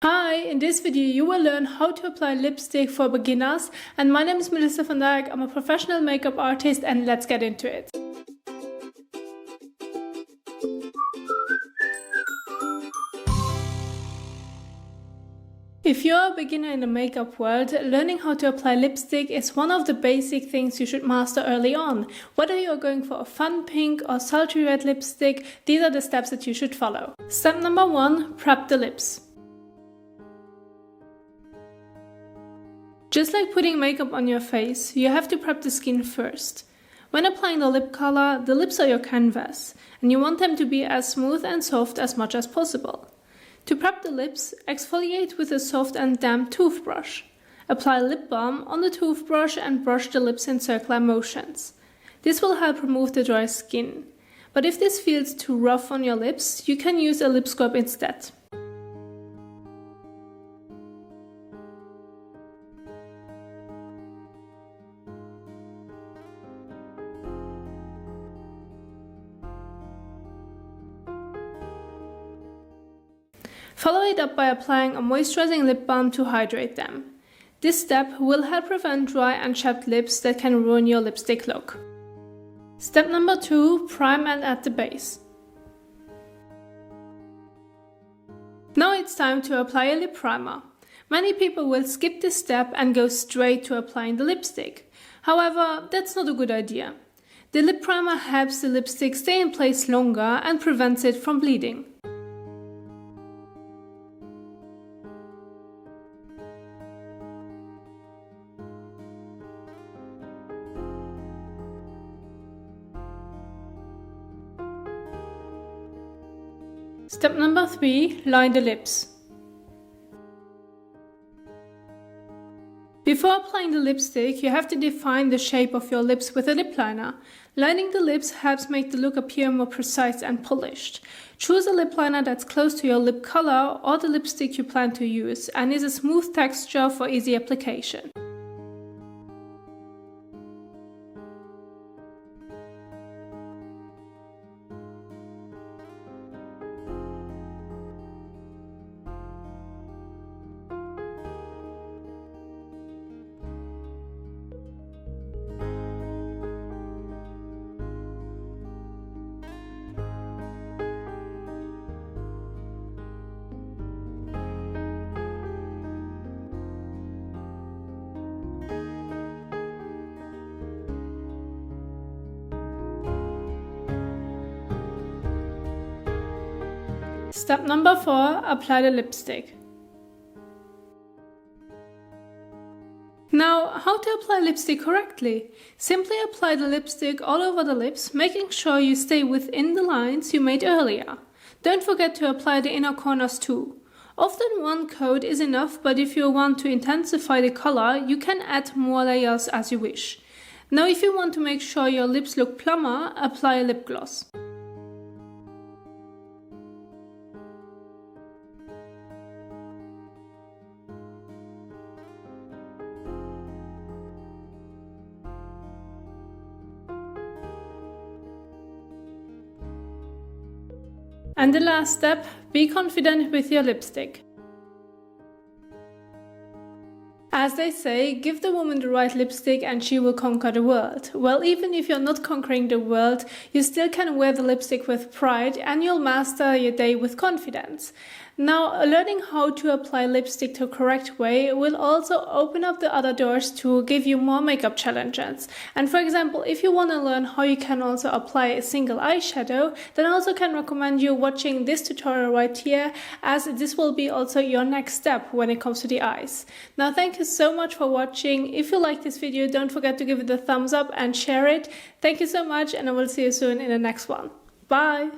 Hi, in this video you will learn how to apply lipstick for beginners, and my name is Melissa van Dijk. I'm a professional makeup artist and let's get into it. If you're a beginner in the makeup world, learning how to apply lipstick is one of the basic things you should master early on. Whether you're going for a fun pink or sultry red lipstick, these are the steps that you should follow. Step number 1, prep the lips. Just like putting makeup on your face, you have to prep the skin first. When applying the lip color, the lips are your canvas, and you want them to be as smooth and soft as much as possible. To prep the lips, exfoliate with a soft and damp toothbrush. Apply lip balm on the toothbrush and brush the lips in circular motions. This will help remove the dry skin. But if this feels too rough on your lips, you can use a lip scrub instead. Follow it up by applying a moisturizing lip balm to hydrate them. This step will help prevent dry and chapped lips that can ruin your lipstick look. Step number 2, prime and add the base. Now it's time to apply a lip primer. Many people will skip this step and go straight to applying the lipstick. However, that's not a good idea. The lip primer helps the lipstick stay in place longer and prevents it from bleeding. Step number 3, line the lips. Before applying the lipstick, you have to define the shape of your lips with a lip liner. Lining the lips helps make the look appear more precise and polished. Choose a lip liner that's close to your lip color or the lipstick you plan to use and is a smooth texture for easy application. Step number 4, apply the lipstick. Now, how to apply lipstick correctly? Simply apply the lipstick all over the lips, making sure you stay within the lines you made earlier. Don't forget to apply the inner corners too. Often one coat is enough, but if you want to intensify the color, you can add more layers as you wish. Now, if you want to make sure your lips look plumper, apply a lip gloss. And the last step, be confident with your lipstick. As they say, give the woman the right lipstick and she will conquer the world. Well, even if you're not conquering the world, you still can wear the lipstick with pride and you'll master your day with confidence. Now, learning how to apply lipstick the correct way will also open up the other doors to give you more makeup challenges. And for example, if you want to learn how you can also apply a single eyeshadow, then I also can recommend you watching this tutorial right here, as this will be also your next step when it comes to the eyes. Now, thank you so much for watching. If you like this video, don't forget to give it a thumbs up and share it. Thank you so much, and I will see you soon in the next one. Bye!